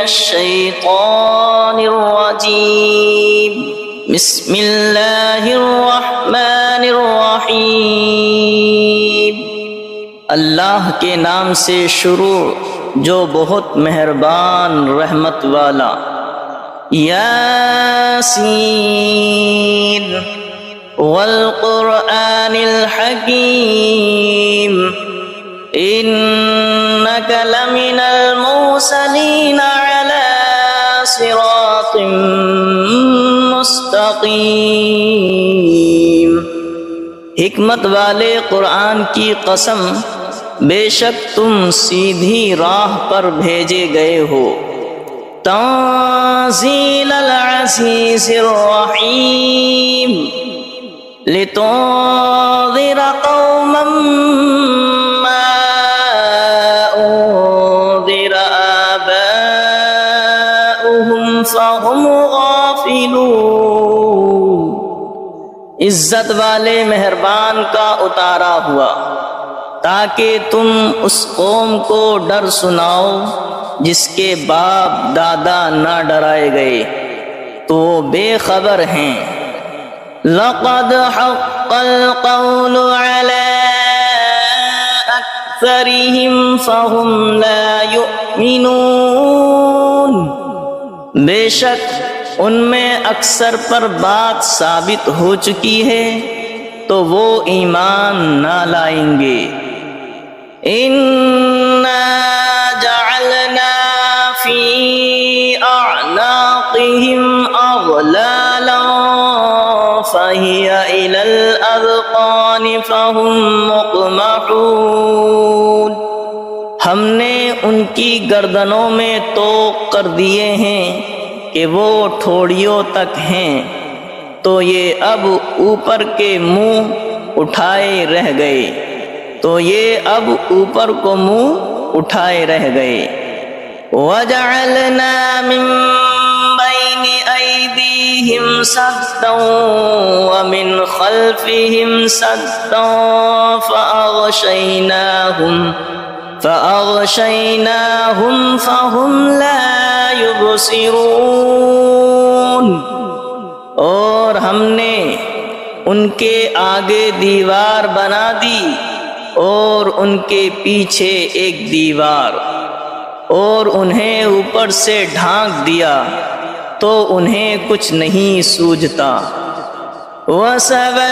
الشیطان الرجیم بسم اللہ الرحمن الرحیم اللہ کے نام سے شروع جو بہت مہربان رحمت والا۔ یاسین والقرآن الحکیم انک لمن المرسلین علی صراط مستقیم۔ حکمت والے قرآن کی قسم، بے شک تم سیدھی راہ پر بھیجے گئے ہو۔ تنزیل العزیز الرحیم لتنذر قوما ما انذر آباؤهم فهم غافلون۔ عزت والے مہربان کا اتارا ہوا تاکہ تم اس قوم کو ڈر سناؤ جس کے باپ دادا نہ ڈرائے گئے تو وہ بے خبر ہیں۔ لقد حق القول على اکثرهم فهم لا يؤمنون۔ بے شک ان میں اکثر پر بات ثابت ہو چکی ہے تو وہ ایمان نہ لائیں گے۔ اِنَّا جَعَلْنَا فِي أَعْنَاقِهِمْ أَغْلَالًا فَهِيَ إِلَى الْأَذْقَانِ فَهُمْ مُقْمَحُونَ۔ ہم نے ان کی گردنوں میں طوق کر دیے ہیں کہ وہ ٹھوڑیوں تک ہیں، تو یہ اب اوپر کے منہ اٹھائے رہ گئے، تو یہ اب اوپر کو منہ اٹھائے رہ گئے۔ وَجَعَلْنَا مِن بَيْنِ أَيْدِيهِمْ سَدًّا وَمِنْ خَلْفِهِمْ سَدًّا فَأَغْشَيْنَاهُمْ فَهُمْ لَا يُبْصِرُونَ۔ اور ہم نے ان کے آگے دیوار بنا دی اور ان کے پیچھے ایک دیوار، اور انہیں اوپر سے ڈھانک دیا تو انہیں کچھ نہیں سوجھتا۔ وَسَوَاءٌ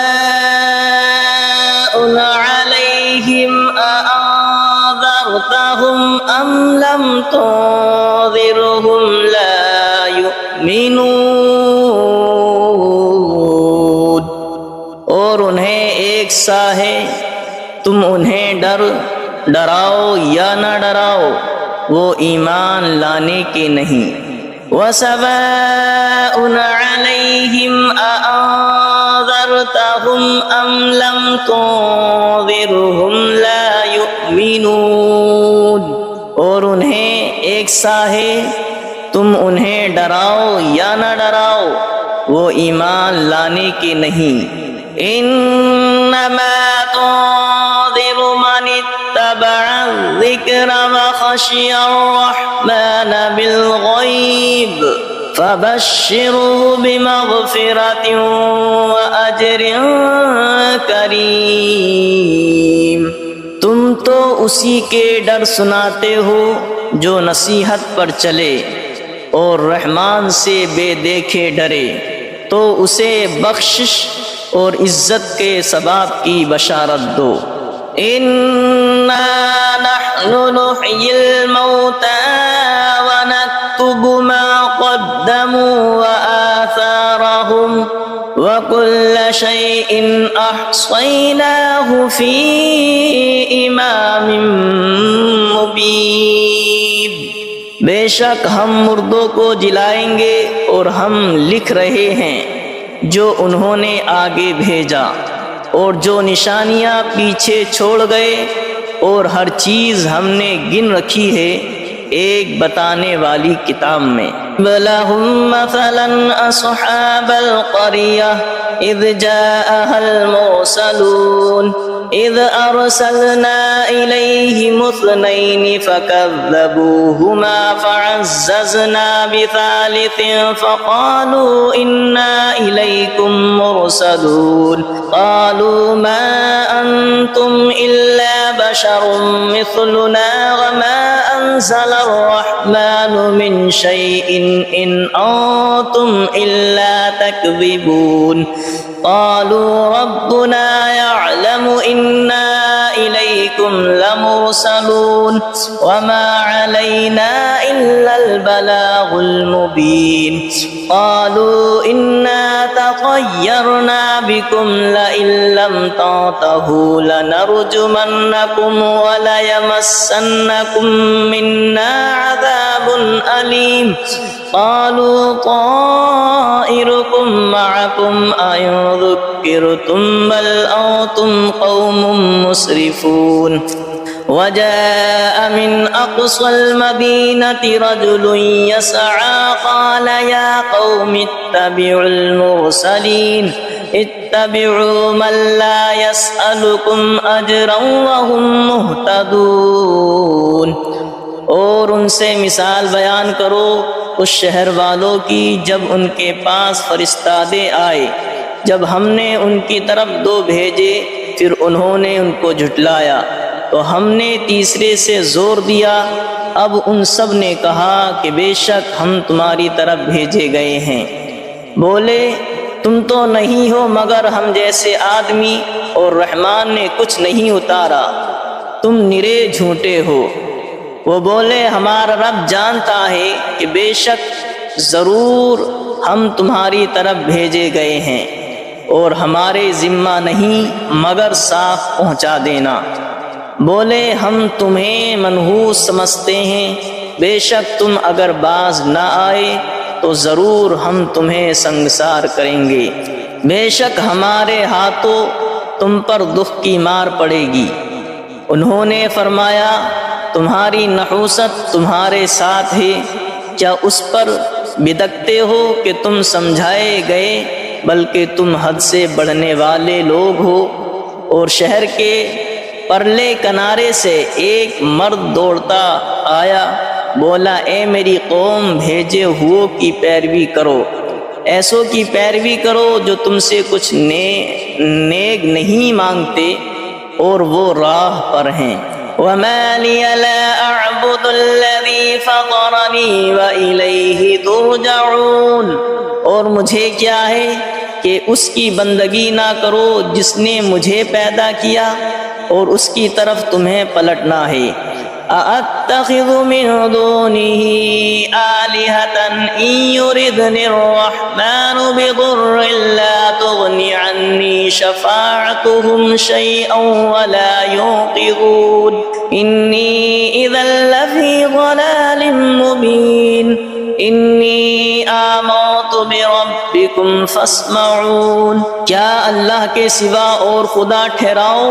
عَلَيْهِمْ أَأَنذَرْتَهُمْ أَمْ لَمْ تُنذِرْهُمْ لَا يُؤْمِنُونَ۔ اور انہیں ایک سا ہے، تم انہیں ڈراؤ یا نہ ڈراؤ، وہ ایمان لانے کے نہیں۔ وَسَوَاءٌ عَلَيْهِمْ أَأَنذَرْتَهُمْ أَمْ لَمْ تُنذِرْهُمْ لَا يُؤْمِنُونَ۔ اور انہیں ایک سا ہے، تم انہیں ڈراؤ یا نہ ڈراؤ، وہ ایمان لانے کے نہیں۔ انما تنذر من اتبع الذکر وخشی الرحمن بالغیب فبشره بمغفرة وأجر کریم۔ تم تو اسی کے ڈر سناتے ہو جو نصیحت پر چلے اور رحمان سے بے دیکھے ڈرے، تو اسے بخشش اور عزت کے ثواب کی بشارت دو۔ اِنَّا نَحْنُ نُحْيِي الْمَوْتَى وَنَكْتُبُ مَا قَدَّمُوا وَآثَارَهُمْ وَكُلَّ شَيْءٍ أَحْصَيْنَاهُ فِي إِمَامٍ مُبِينٍ۔ بے شک ہم مردوں کو جلائیں گے اور ہم لکھ رہے ہیں جو انہوں نے آگے بھیجا اور جو نشانیاں پیچھے چھوڑ گئے، اور ہر چیز ہم نے گن رکھی ہے ایک بتانے والی کتاب میں۔ وَلَهُمْ مَثَلًا أَصْحَابَ الْقَرْيَةِ إِذْ جَاءَهَا الْمُرْسَلُونَ إذ أرسلنا إليهم اثنين فكذبوهما فعززنا بثالث فقالوا إنا إليكم مرسلون قالوا ما أنتم إلا بشر مثلنا وما أنزل الرحمن من شيء إن أنتم إلا تكذبون قالوا ربنا يعلم إنا إليكم لمرسلون وما علينا إلا البلاغ المبين قالوا إنا تطيرنا بكم لئن لم تنتهوا لنرجمنكم وليمسنكم منا عذاب أليم قالوا طائركم معكم أئن ذكرتم بل أنتم قوم مسرفون وجاء من أقصى المدينة رجل يسعى قال يا قوم اتبعوا المرسلين اتبعوا من لا يسألكم أجرا وهم مهتدون اور ان سے مثال بیان کرو اس شہر والوں کی جب ان کے پاس فرستادے آئے، جب ہم نے ان کی طرف دو بھیجے پھر انہوں نے ان کو جھٹلایا تو ہم نے تیسرے سے زور دیا۔ اب ان سب نے کہا کہ بے شک ہم تمہاری طرف بھیجے گئے ہیں۔ بولے تم تو نہیں ہو مگر ہم جیسے آدمی اور رحمان نے کچھ نہیں اتارا، تم نرے جھوٹے ہو۔ وہ بولے ہمارا رب جانتا ہے کہ بے شک ضرور ہم تمہاری طرف بھیجے گئے ہیں اور ہمارے ذمہ نہیں مگر صاف پہنچا دینا۔ بولے ہم تمہیں منحوس سمجھتے ہیں، بے شک تم اگر باز نہ آئے تو ضرور ہم تمہیں سنگسار کریں گے، بے شک ہمارے ہاتھوں تم پر دکھ کی مار پڑے گی۔ انہوں نے فرمایا تمہاری نحوست تمہارے ساتھ ہے، کیا اس پر بدکتے ہو کہ تم سمجھائے گئے، بلکہ تم حد سے بڑھنے والے لوگ ہو۔ اور شہر کے پرلے کنارے سے ایک مرد دوڑتا آیا، بولا اے میری قوم بھیجے ہوئوں کی پیروی کرو، ایسوں کی پیروی کرو جو تم سے کچھ نیک نہیں مانگتے اور وہ راہ پر ہیں۔ وَمَا لِيَ لَا أَعْبُدُ الَّذِي فَطَرَنِي وَإِلَيْهِ تُرْجَعُونَ، اور مجھے کیا ہے کہ اس کی بندگی نہ کرو جس نے مجھے پیدا کیا اور اس کی طرف تمہیں پلٹنا ہے۔ أَأَتَّخِذُ مِن دُونِهِ آلِهَةً إِن يُرِدْنِ الرَّحْمَنُ بِضُرٍّ لَّا تُغْنِ عَنِّي شَفَاعَتُهُمْ شَيْئًا وَلَا يُنقِذُونِ إِنِّي إِذًا لَّفِي ضَلَالٍ مُّبِينٍ إِنِّي آمَنتُ بِرَبِّكُمْ فَاسْمَعُونِ، کیا اللہ کے سوا اور خدا ٹھہراؤ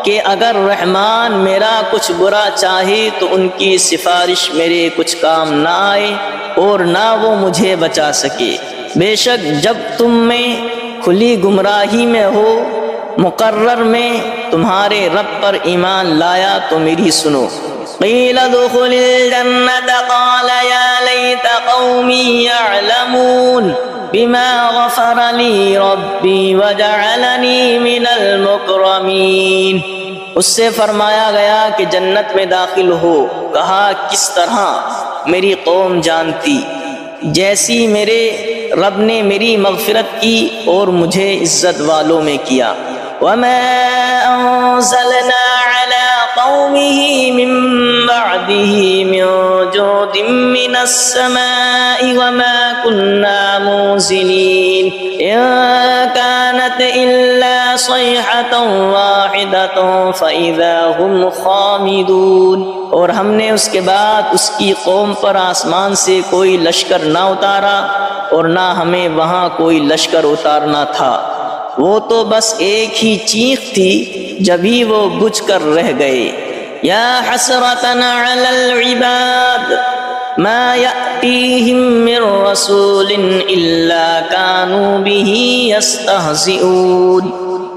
کہ اگر رحمان میرا کچھ برا چاہے تو ان کی سفارش میرے کچھ کام نہ آئے اور نہ وہ مجھے بچا سکے۔ بے شک جب تم میں کھلی گمراہی میں ہو مقرر میں تمہارے رب پر ایمان لایا تو میری سنو۔ قیل ادخل الجنة قال یا لیت قومی یعلمون بما غفر لی ربی وجعلنی من المکرمین، اس سے فرمایا گیا کہ جنت میں داخل ہو، کہا کس طرح میری قوم جانتی، جیسی میرے رب نے میری مغفرت کی اور مجھے عزت والوں میں کیا۔ وما انزلنا على قومه من بعده من جود من السماء وما كنا منزلين إن كانت إلا صيحة واحدة فإذا هم خامدون، اور ہم نے اس کے بعد اس کی قوم پر آسمان سے کوئی لشکر نہ اتارا اور نہ ہمیں وہاں کوئی لشکر اتارنا تھا، وہ تو بس ایک ہی چیخ تھی جبھی وہ بجھ کر رہ گئے۔ یا حسرتنا علی العباد ما یأتیہم من رسول الا کانوا به یستہزئون،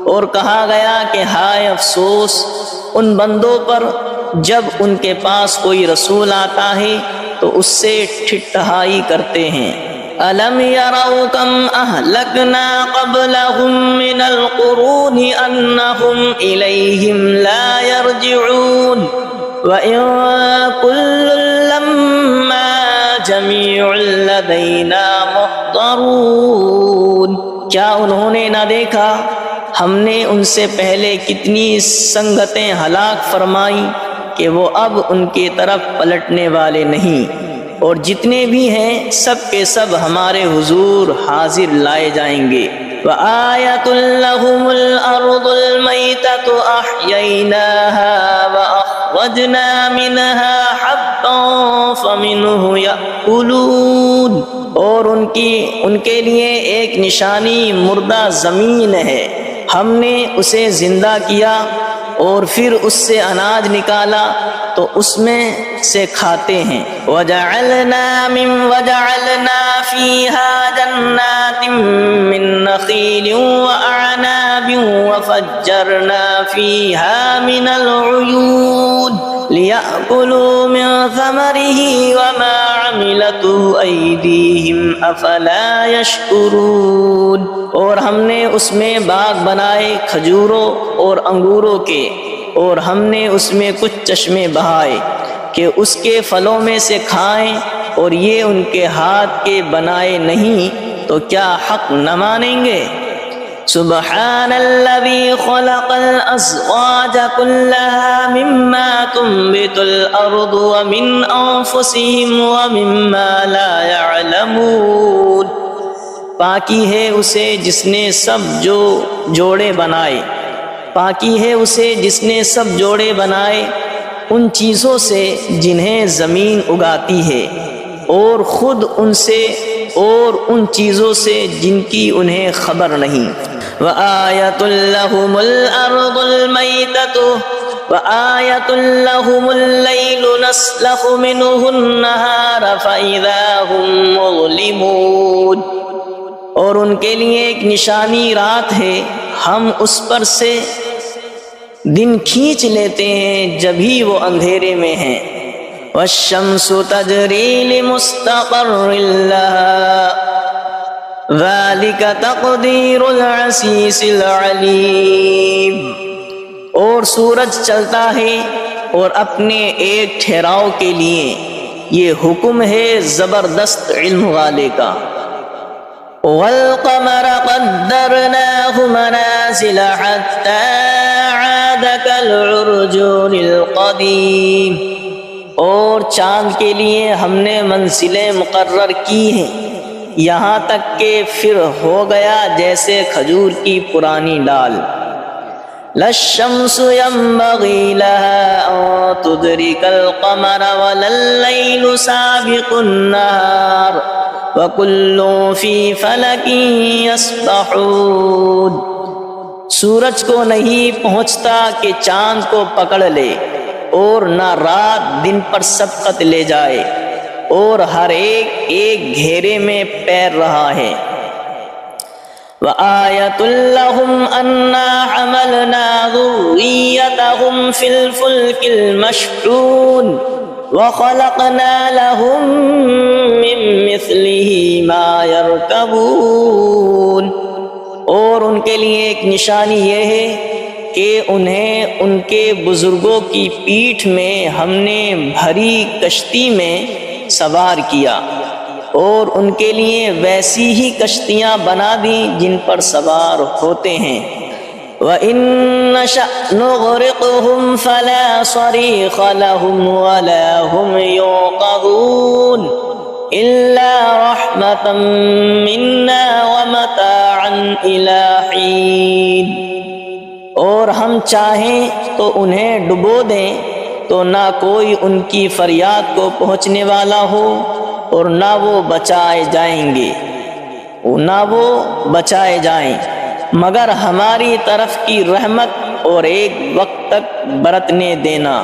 اور کہا گیا کہ ہائے افسوس ان بندوں پر جب ان کے پاس کوئی رسول آتا ہے تو اس سے ٹھٹھائی کرتے ہیں۔ أَلَمْ يَرَوْا كَمْ أَهْلَكْنَا قَبْلَهُمْ مِنَ الْقُرُونِ أَنَّهُمْ إِلَيْهِمْ لَا يَرْجِعُونَ وَإِن كُلٌّ لَّمَّا جَمِيعٌ لَّدَيْنَا مُحْضَرُونَ۔ کیا انہوں نے نہ دیکھا ہم نے ان سے پہلے کتنی سنگتیں ہلاک فرمائیں کہ وہ اب ان کی طرف پلٹنے والے نہیں، اور جتنے بھی ہیں سب کے سب ہمارے حضور حاضر لائے جائیں گے۔ وَآيَةٌ لَّهُمُ الْأَرْضُ الْمَيْتَةُ أَحْيَيْنَاهَا وَأَخْرَجْنَا مِنْهَا حَبًّا فَمِنْهُ يَأْكُلُونَ۔ اور ان کے لیے ایک نشانی مردہ زمین ہے، ہم نے اسے زندہ کیا اور پھر اس سے اناج نکالا تو اس میں سے کھاتے ہیں۔ وَجَعَلْنَا فِيهَا جَنَّاتٍ مِّن نَّخِيلٍ وَأَعْنَابٍ وَفَجَّرْنَا فِيهَا مِنَ الْعُيُونِ لِيَأْكُلُوا مِن ثَمَرِهِ وَمَا عَمِلَتْهُ أَيْدِيهِمْ أَفَلَا يَشْكُرُونَ۔ اور ہم نے اس میں باغ بنائے کھجوروں اور انگوروں کے، اور ہم نے اس میں کچھ چشمے بہائے کہ اس کے پھلوں میں سے کھائیں، اور یہ ان کے ہاتھ کے بنائے نہیں تو کیا حق نہ مانیں گے؟ سبحان الذي خلق الأزواج كلها مما تنبت الأرض ومن أنفسهم ومما لا يعلمون۔ پاکی ہے اسے جس نے سب جوڑے بنائے، پاکی ہے اسے جس نے سب جوڑے بنائے ان چیزوں سے جنہیں زمین اگاتی ہے، اور خود ان سے اور ان چیزوں سے جن کی انہیں خبر نہیں۔ وَآيَةٌ لَّهُمُ الْأَرْضُ الْمَيْتَةُ وَآيَةٌ لَّهُمُ اللَّيْلُ نَسْلَخُ مِنْهُ النَّهَارَ فَإِذَا هُمْ مُظْلِمُونَ۔ اور ان کے لیے ایک نشانی رات ہے، ہم اس پر سے دن کھینچ لیتے ہیں جبھی وہ اندھیرے میں ہیں۔ وَالشَّمْسُ تَجْرِي لِمُسْتَقَرٍّ لَّهَا ذَلِكَ تَقْدِيرُ الْعَزِيزِ الْعَلِيمِ۔ اور سورج چلتا ہے اور اپنے ایک ٹھہراؤ کے لیے، یہ حکم ہے زبردست علم والے کا۔ وَالْقَمَرَ قَدَّرْنَاهُ مَنَازِلَ حَتَّى عَادَ كَالْعُرْجُونِ الْقَدِيمِ۔ اور چاند کے لیے ہم نے منزلیں مقرر کی ہیں یہاں تک کہ پھر ہو گیا جیسے کھجور کی پرانی ڈال۔ لَا الشَّمْسُ يَنبَغِي لَهَا أَن تُدْرِكَ الْقَمَرَ وَلَا اللَّيْلُ سَابِقُ النَّهَارِ وَكُلٌّ فِي فَلَكٍ يَسْبَحُونَ۔ سورج کو نہیں پہنچتا کہ چاند کو پکڑ لے، اور نہ رات دن پر سبقت لے جائے، اور ہر ایک گھیرے میں پیر رہا ہے۔ وَآيَةٌ لَّهُمْ أَنَّا حَمَلْنَا ذُرِّيَّتَهُمْ فِي الْفُلْكِ الْمَشْحُونِ وَخَلَقْنَا لَهُم مِّن مِّثْلِهِ مَا يَرْكَبُونَ۔ اور ان کے لیے ایک نشانی یہ ہے کہ انہیں ان کے بزرگوں کی پیٹھ میں ہم نے بھری کشتی میں سوار کیا، اور ان کے لیے ویسی ہی کشتیاں بنا دیں جن پر سوار ہوتے ہیں۔ وَإِن نَّشَأْ نُغْرِقْهُمْ فَلَا صَرِيخَ لَهُمْ وَلَا هُمْ يُنقَذُونَ إِلَّا رَحْمَةً مِّنَّا وَمَتَاعًا إِلَىٰ حِينٍ۔ اور ہم چاہیں تو انہیں ڈبو دیں تو نہ کوئی ان کی فریاد کو پہنچنے والا ہو، اور نہ وہ بچائے جائیں مگر ہماری طرف کی رحمت اور ایک وقت تک برتنے دینا۔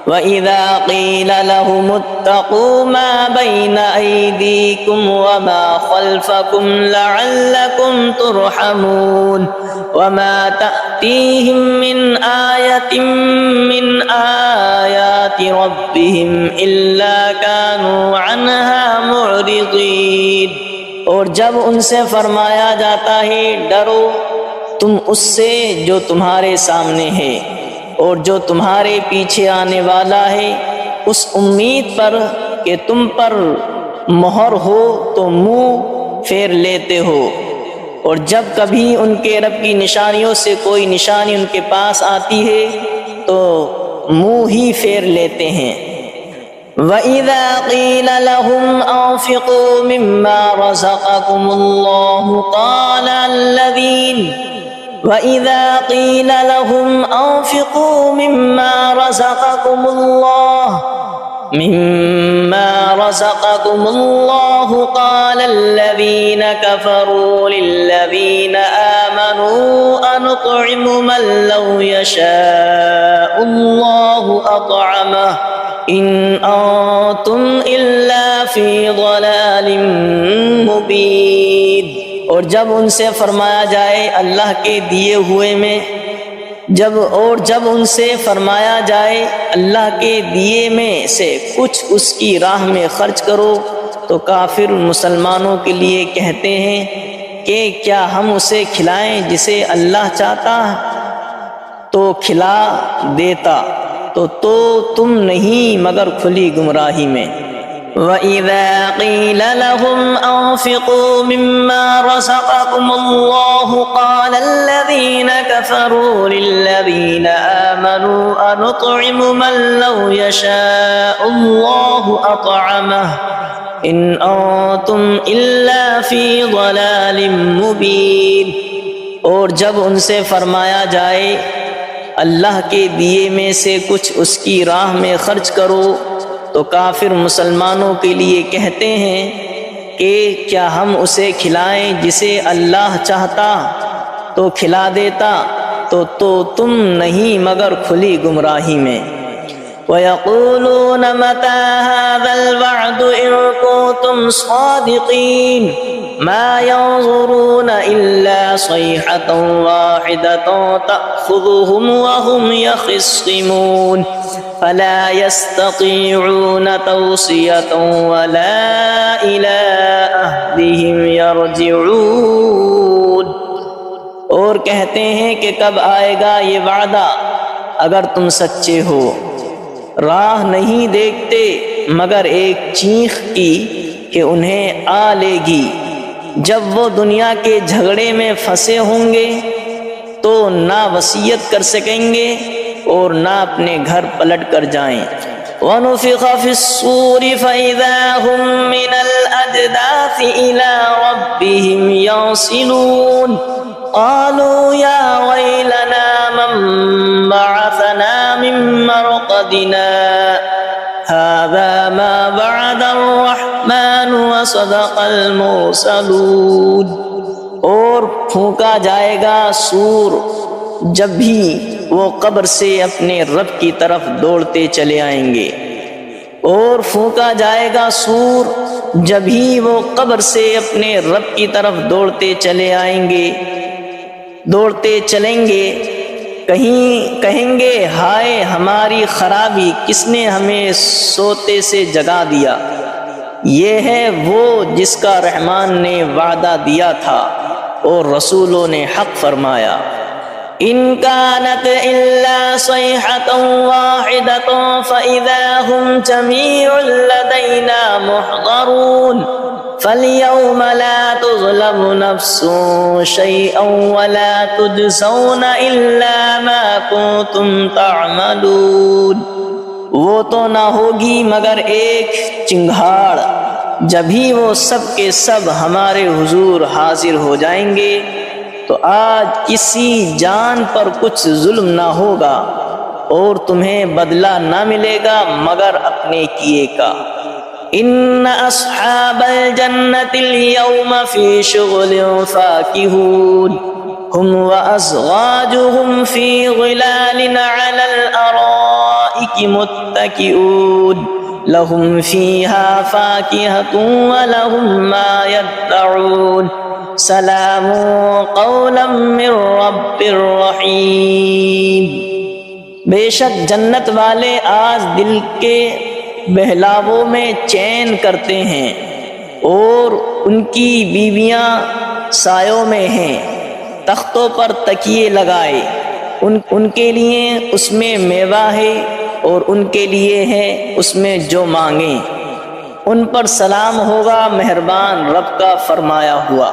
وَإِذَا قِيلَ لَهُمُ اتَّقُوا مَا بَيْنَ أَيْدِيكُمْ وَمَا خَلْفَكُمْ لَعَلَّكُمْ تُرْحَمُونَ وَمَا تَأْتِيهِمْ مِنْ آيَةٍ مِنْ آيَاتِ رَبِّهِمْ إِلَّا كَانُوا عَنْهَا مُعْرِضِينَ۔ اور جب ان سے فرمایا جاتا ہے ڈرو تم اس سے جو تمہارے سامنے ہے اور جو تمہارے پیچھے آنے والا ہے، اس امید پر کہ تم پر مہر ہو تو منہ پھیر لیتے ہو، اور جب کبھی ان کے رب کی نشانیوں سے کوئی نشانی ان کے پاس آتی ہے تو منہ ہی پھیر لیتے ہیں۔ وَإِذَا قِيلَ لَهُمْ أَنفِقُوا مِمَّا رَزَقَكُمُ اللَّهُ وَإِذَا قِيلَ لَهُمْ أَنفِقُوا مِمَّا رَزَقَكُمُ اللَّهُ قَالَ الَّذِينَ كَفَرُوا لِلَّذِينَ آمَنُوا أَنُطْعِمُ مَن لَّوْ يَشَاءُ اللَّهُ أَطْعَمَهُ إِنْ أَنتُمْ إِلَّا فِي ضَلَالٍ مُّبِينٍ۔ اور جب ان سے فرمایا جائے اللہ کے دیے ہوئے میں جب ان سے فرمایا جائے اللہ کے دیے میں سے کچھ اس کی راہ میں خرچ کرو تو کافر مسلمانوں کے لیے کہتے ہیں کہ کیا ہم اسے کھلائیں جسے اللہ چاہتا تو کھلا دیتا، تو تم نہیں مگر کھلی گمراہی میں۔ وَإِذَا قِيلَ لَهُمْ أَنفِقُوا مِمَّا رَزَقَكُمُ اللَّهُ قَالَ الَّذِينَ كَفَرُوا لِلَّذِينَ آمَنُوا أَنُطْعِمُ مَن لَّوْ يَشَاءُ اللَّهُ أَطْعَمَهُ إِنْ أَنتُمْ إِلَّا فِي ضَلَالٍ مُّبِينٍ۔ اور جب ان سے فرمایا جائے اللہ کے دیے میں سے کچھ اس کی راہ میں خرچ کرو تو کافر مسلمانوں کے لیے کہتے ہیں کہ کیا ہم اسے کھلائیں جسے اللہ چاہتا تو کھلا دیتا، تو تم نہیں مگر کھلی گمراہی میں۔ وَيَقُولُونَ مَتَىٰ هَٰذَا الْوَعْدُ إِن كُنتُمْ صَادِقِينَ مَا يَنظُرُونَ إِلَّا صَيْحَةً وَاحِدَةً تَأْخُذُهُمْ وَهُمْ يَخِصِّمُونَ فَلَا يَسْتَطِيعُونَ تَوْصِيَةً وَلَا إِلَىٰ أَهْلِهِمْ يَرْجِعُونَ۔ اور کہتے ہیں کہ کب آئے گا یہ وعدہ اگر تم سچے ہو، راہ نہیں دیکھتے مگر ایک چیخ کی کہ انہیں آ لے گی، جب وہ دنیا کے جھگڑے میں پھنسے ہوں گے تو نہ وصیت کر سکیں گے اور نہ اپنے گھر پلٹ کر جائیں۔ وَنُفِخَ فِي الصُّورِ فَإِذَا هُم مِّنَ الْأَجْدَاثِ إِلَىٰ رَبِّهِمْ يَنسِلُونَ قَالُوا يَا وَيْلَنَا مَن بَعَثَنَا مِن مَّرْقَدِنَا هَٰذَا مَا وَعَدَ الرَّحْمَٰنُ وَصَدَقَ الْمُرْسَلُونَ۔ اور پھونکا جائے گا سور جب بھی وہ قبر سے اپنے رب کی طرف دوڑتے چلے آئیں گے، اور پھونکا جائے گا سور جب ہی وہ قبر سے اپنے رب کی طرف دوڑتے چلے آئیں گے، دوڑتے چلیں گے، کہیں گے ہائے ہماری خرابی، کس نے ہمیں سوتے سے جگا دیا۔ یہ ہے وہ جس کا رحمان نے وعدہ دیا تھا اور رسولوں نے حق فرمایا۔ إِن كَانَتْ إِلَّا صَيْحَةً وَاحِدَةً فَإِذَا هُمْ جَمِيعٌ لَّدَيْنَا مُحْضَرُونَ فَالْيَوْمَ لَا تُظْلَمُ نَفْسٌ شَيْئًا وَلَا تُجْزَوْنَ إِلَّا مَا كُنتُمْ تَعْمَلُونَ۔ وہ تو نہ ہوگی مگر ایک چنگھاڑ، جبھی وہ سب کے سب ہمارے حضور حاضر ہو جائیں گے تو آج کسی جان پر کچھ ظلم نہ ہوگا اور تمہیں بدلہ نہ ملے گا مگر اپنے کیے کا۔ ان اصحاب الجنة اليوم في شغل فاكهون هم وازواجهم في ظلال على الارائك الارائك متكئون لهم فيها فاكهة ولهم ما يدعون سلام قولا من رب رحیم۔ بے شک جنت والے آج دل کے بہلاووں میں چین کرتے ہیں، اور ان کی بیویاں سایوں میں ہیں، تختوں پر تکیے لگائے، ان کے لیے اس میں میوہ ہے اور ان کے لیے ہے اس میں جو مانگیں، ان پر سلام ہوگا مہربان رب کا فرمایا ہوا۔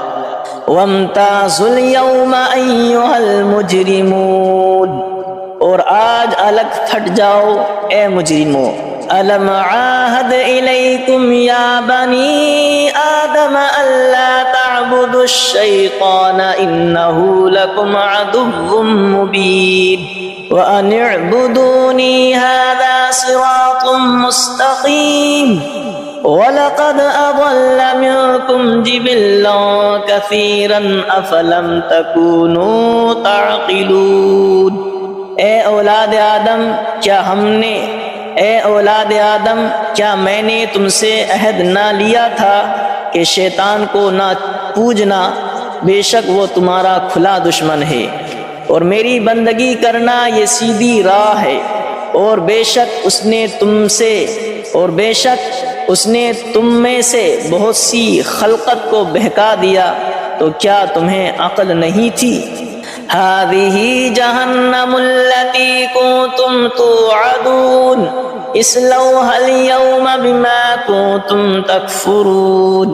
وَامْتَازُوا الْيَوْمَ أَيُّهَا الْمُجْرِمُونَ، اور آج الگ پھٹ جاؤ اے مجرموں۔ أَلَمْ عَاهَدْ إِلَيْكُمْ يَا بَنِي آدَمَ أَلَّا تَعْبُدُوا الشَّيْطَانَ إِنَّهُ لَكُمْ عَدُوٌّ مُّبِينٌ وَأَنِ اعْبُدُونِي هَذَا صِرَاطٌ مُّسْتَقِيمٌ وَلَقَدْ أَضَلَّ مِنكُمْ جِبِلًّا كَثِيرًا أَفَلَمْ تَكُونُوا تَعْقِلُونَ۔ اے اولاد آدم کیا میں نے تم سے عہد نہ لیا تھا کہ شیطان کو نہ پوجنا، بے شک وہ تمہارا کھلا دشمن ہے، اور میری بندگی کرنا یہ سیدھی راہ ہے، اور بے شک اس نے تم میں سے بہت سی خلقت کو بہکا دیا، تو کیا تمہیں عقل نہیں تھی؟ هذه جہنم التي كنتم توعدون اصلوها اليوم بما كنتم تکفرون،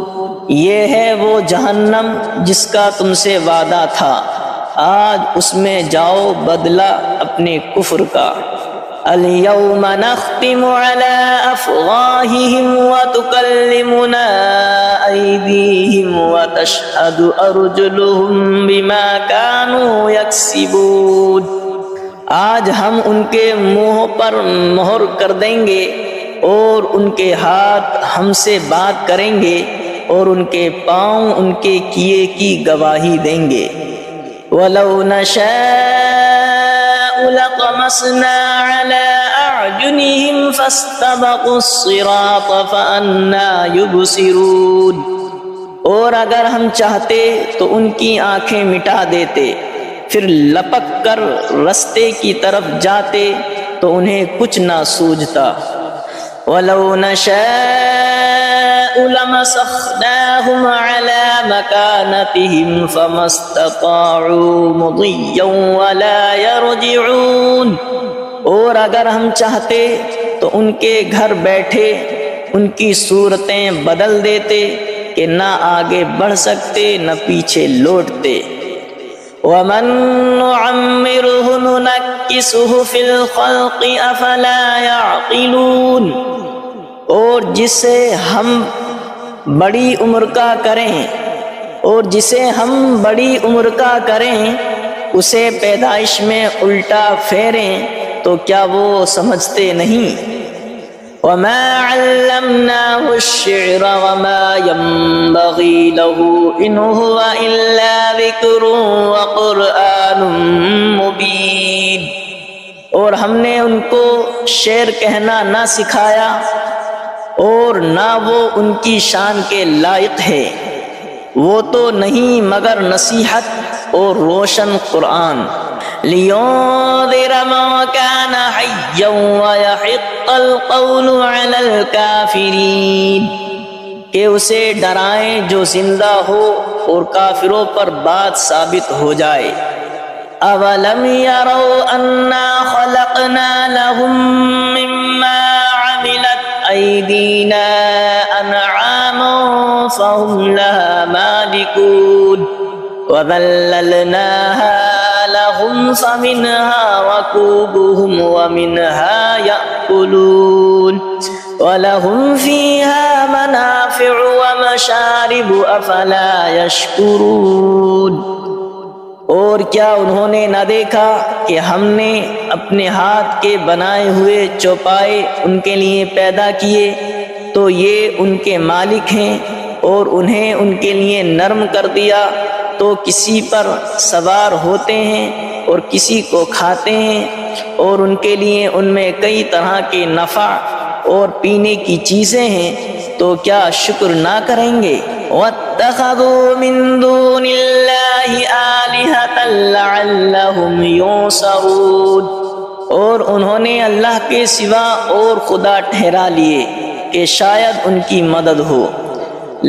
یہ ہے وہ جہنم جس کا تم سے وعدہ تھا، آج اس میں جاؤ بدلہ اپنے کفر کا۔ اليوم نختم على أفواههم وتكلمنا أيديهم وتشهد أرجلهم بما كانوا يكسبون، آج ہم ان کے منہ پر مہر کر دیں گے، اور ان کے ہاتھ ہم سے بات کریں گے، اور ان کے پاؤں ان کے کیے کی گواہی دیں گے۔ وَلَوْ نَشَاءُ لَطَمَسْنَا عَلَىٰ أَعْيُنِهِمْ فَاسْتَبَقُوا الصِّرَاطَ فَأَنَّىٰ يُبْصِرُونَ، اور اگر ہم چاہتے تو ان کی آنکھیں مٹا دیتے، پھر لپک کر رستے کی طرف جاتے تو انہیں کچھ نہ سوجھتا۔ وَلَوْ نَشَاءُ لَمَسَخْنَاهُمْ عَلَىٰ مَكَانَتِهِمْ فَمَا اسْتَطَاعُوا مُضِيًّا وَلَا يَرْجِعُونَ، اور اگر ہم چاہتے تو ان کے گھر بیٹھے ان کی صورتیں بدل دیتے کہ نہ آگے بڑھ سکتے نہ پیچھے لوٹتے۔ وَمَن نُّعَمِّرْهُ نُنَكِّسْهُ فِي الْخَلْقِ أَفَلَا يَعْقِلُونَ، اور جسے ہم بڑی عمر کا کریں اسے پیدائش میں الٹا پھیریں تو کیا وہ سمجھتے نہیں؟ وَمَا عَلَّمْنَاهُ الشِّعْرَ وَمَا يَنبَغِي لَهُ إِنْ هُوَ إِلَّا ذِكْرٌ وَقُرْآنٌ مُبِينٌ، اور ہم نے ان کو شعر کہنا نہ سکھایا، اور نہ وہ ان کی شان کے لائق ہے، وہ تو نہیں مگر نصیحت اور روشن قرآن۔ لِيُنذِرَ مَن كَانَ حَيًّا وَيَحِقَّ الْقَوْلُ عَلَى الْكَافِرِينَ، کہ اسے ڈرائیں جو زندہ ہو اور کافروں پر بات ثابت ہو جائے۔ أَوَلَمْ يَرَوْا أَنَّا خَلَقْنَا لَهُم مِّمَّا عَمِلَتْ أَيْدِينَا أَنْعَامًا فَهُمْ لَهَا مَالِكُونَ وَذَلَّلْنَاهَا لَهُمْ فَمِنْهَا رَكُوبُهُمْ وَمِنْهَا يَأْكُلُونَ وَلَهُمْ فِيهَا مَنَافِعُ وَمَشَارِبُ أَفَلَا يَشْكُرُونَ، اور کیا انہوں نے نہ دیکھا کہ ہم نے اپنے ہاتھ کے بنائے ہوئے چوپائے ان کے لیے پیدا کیے، تو یہ ان کے مالک ہیں، اور انہیں ان کے لیے نرم کر دیا تو کسی پر سوار ہوتے ہیں اور کسی کو کھاتے ہیں، اور ان کے لیے ان میں کئی طرح کے نفع اور پینے کی چیزیں ہیں، تو کیا شکر نہ کریں گے؟ وَاتَّخَذُوا مِن دُونِ اللَّهِ آلِهَةً لَعَلَّهُمْ يُنصَرُونَ، اور انہوں نے اللہ کے سوا اور خدا ٹھہرا لیے کہ شاید ان کی مدد ہو۔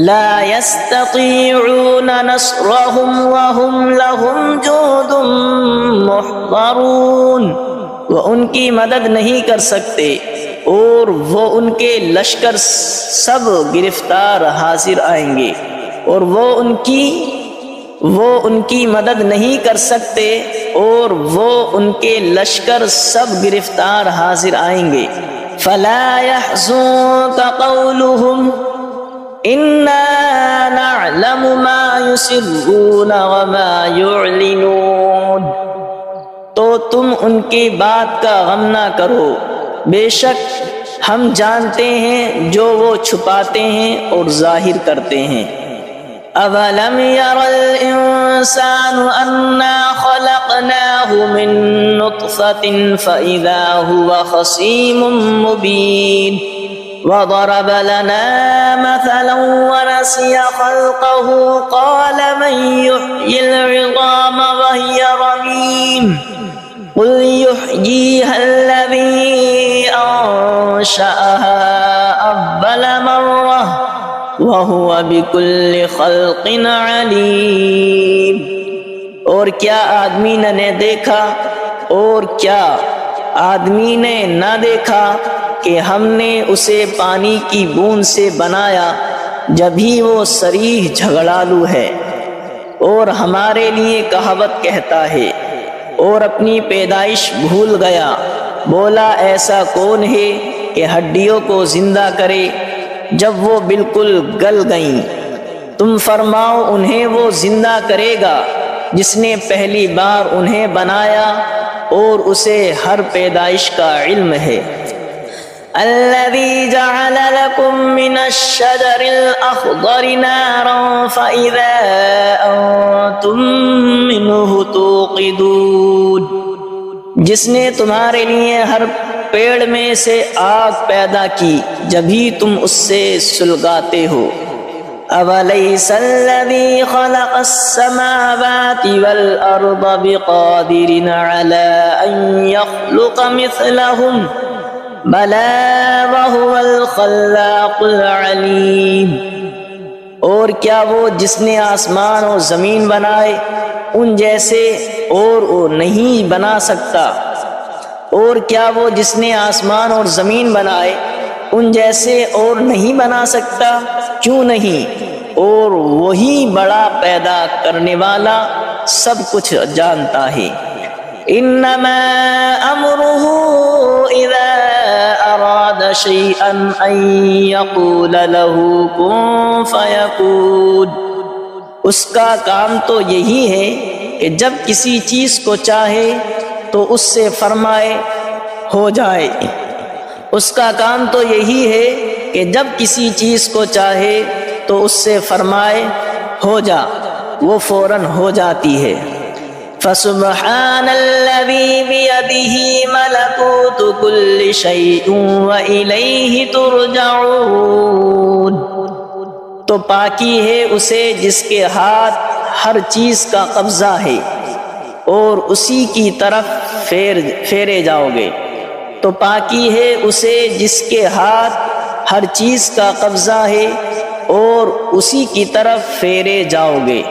لا يستطيعون نصرهم وهم لهم جند محضرون، وہ ان کی مدد نہیں کر سکتے اور وہ ان کے لشکر سب گرفتار حاضر آئیں گے، اور وہ ان کی مدد نہیں کر سکتے اور وہ ان کے لشکر سب گرفتار حاضر آئیں گے۔ فلا يحزنك قولهم انا نعلم ما يسرون وما يعلنون، تو تم ان کی بات کا غم نہ کرو، بے شک ہم جانتے ہیں جو وہ چھپاتے ہیں اور ظاہر کرتے ہیں۔ اولم ير الانسان انا خلقناه من نطفة فاذا هو خصيم مبين، وضرب لنا مثلا ونسي خلقه قال من يحيي العظام وهي رميم قل يحييها الذي أنشأها أول مرة وهو بكل خلق عليم، اور کیا آدمی نے دیکھا اور کیا آدمی نے نہ دیکھا کہ ہم نے اسے پانی کی بوند سے بنایا جبھی وہ صریح جھگڑالو ہے، اور ہمارے لیے کہاوت کہتا ہے اور اپنی پیدائش بھول گیا، بولا ایسا کون ہے کہ ہڈیوں کو زندہ کرے جب وہ بالکل گل گئیں؟ تم فرماؤ انہیں وہ زندہ کرے گا جس نے پہلی بار انہیں بنایا اور اسے ہر پیدائش کا علم ہے۔ الذي جعل لكم من الشجر الأخضر نارا فإذا أنتم منه توقدون، جس نے تمہارے لیے ہر پیڑ میں سے آگ پیدا کی جبھی تم اس سے سلگاتے ہو۔ أَوَلَيْسَ الَّذِي خَلَقَ السَّمَاوَاتِ وَالْأَرْضَ بِقَادِرٍ عَلَىٰ أَن يَخْلُقَ مِثْلَهُمْ بَلَىٰ وَهُوَ الْخَلَّاقُ الْعَلِيمُ، اور کیا وہ جس نے آسمان اور زمین بنائے ان جیسے اور وہ نہیں بنا سکتا؟ اور کیا وہ جس نے آسمان اور زمین بنائے ان جیسے اور نہیں بنا سکتا؟ کیوں نہیں، اور وہی بڑا پیدا کرنے والا سب کچھ جانتا ہے۔ انما امره اذا اراد شيئا ان يقول له كن فيكون، اس کا کام تو یہی ہے کہ جب کسی چیز کو چاہے تو اس سے فرمائے ہو جائے۔ اس کا کام تو یہی ہے کہ جب کسی چیز کو چاہے تو اس سے فرمائے ہو جا، وہ فوراً ہو جاتی ہے۔ فسبحان الذي بيده ملكوت كل شيء وإليه ترجعون، تو پاکی ہے اسے جس کے ہاتھ ہر چیز کا قبضہ ہے اور اسی کی طرف پھیرے جاؤ گے۔ تو پاکی ہے اسے جس کے ہاتھ ہر چیز کا قبضہ ہے اور اسی کی طرف پھیرے جاؤ گے۔